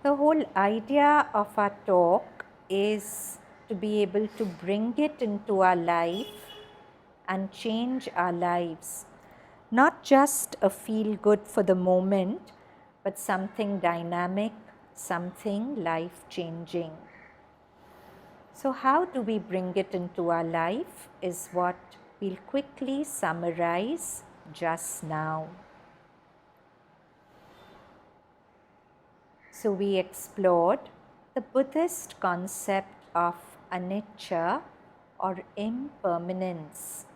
The whole idea of our talk is to be able to bring it into our life and change our lives. Not just a feel good for the moment, but something dynamic, something life changing. So, how do we bring it into our life is what we'll quickly summarize just now. So, we explored the Buddhist concept of anicca or impermanence.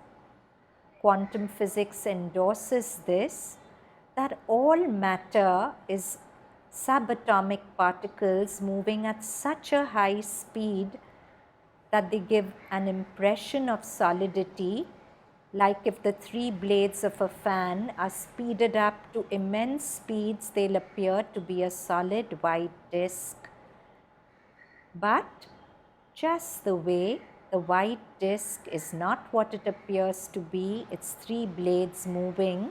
Quantum physics endorses this, that all matter is subatomic particles moving at such a high speed that they give an impression of solidity, like if the three blades of a fan are speeded up to immense speeds, they'll appear to be a solid white disk. But just the way the white disk is not what it appears to be, its three blades moving,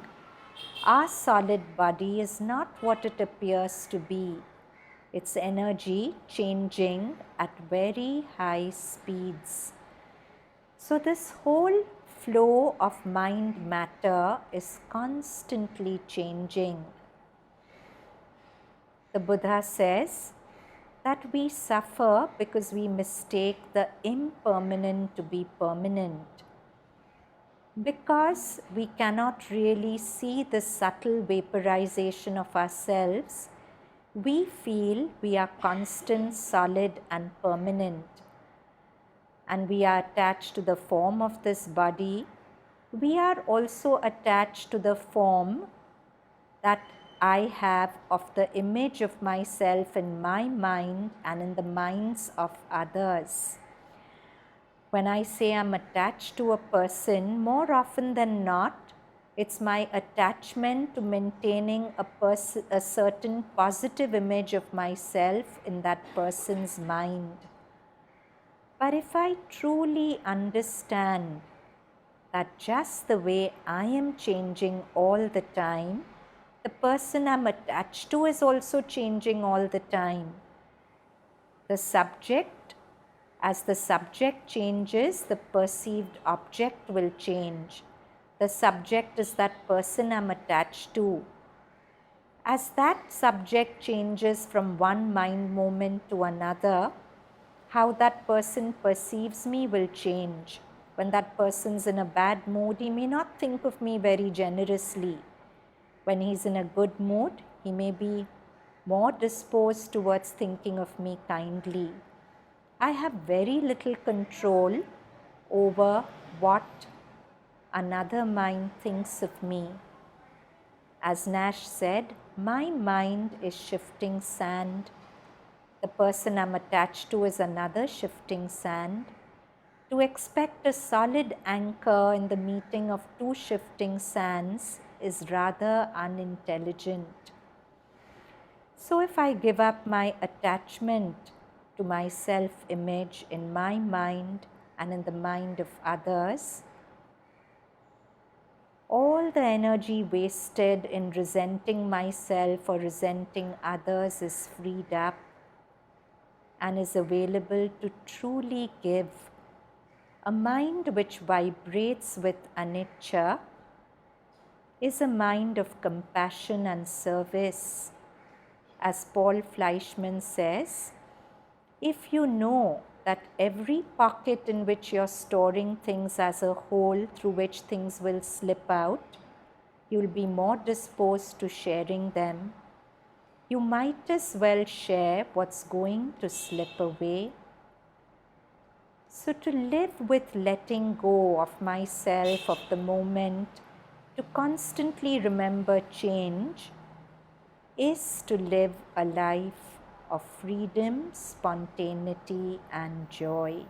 our solid body is not what it appears to be, its energy changing at very high speeds. So this whole flow of mind matter is constantly changing. The Buddha says that we suffer because we mistake the impermanent to be permanent. Because we cannot really see the subtle vaporization of ourselves, we feel we are constant, solid and permanent. And we are attached to the form of this body. We are also attached to the form that I have of the image of myself in my mind and in the minds of others. When I say I'm attached to a person, more often than not, it's my attachment to maintaining a certain positive image of myself in that person's mind. But if I truly understand that just the way I am changing all the time, the person I'm attached to is also changing all the time. As the subject changes, the perceived object will change. The subject is that person I'm attached to. As that subject changes from one mind moment to another, how that person perceives me will change. When that person's in a bad mood, he may not think of me very generously. When he's in a good mood, he may be more disposed towards thinking of me kindly. I have very little control over what another mind thinks of me. As Nash said, my mind is shifting sand. The person I'm attached to is another shifting sand. To expect a solid anchor in the meeting of two shifting sands is rather unintelligent. So if I give up my attachment to my self-image in my mind and in the mind of others, all the energy wasted in resenting myself or resenting others is freed up and is available to truly give. A mind which vibrates with anicca is a mind of compassion and service. As Paul Fleischmann says, if you know that every pocket in which you're storing things as a hole through which things will slip out, you'll be more disposed to sharing them. You might as well share what's going to slip away. So to live with letting go of myself, of the moment, to constantly remember change, is to live a life of freedom, spontaneity and joy.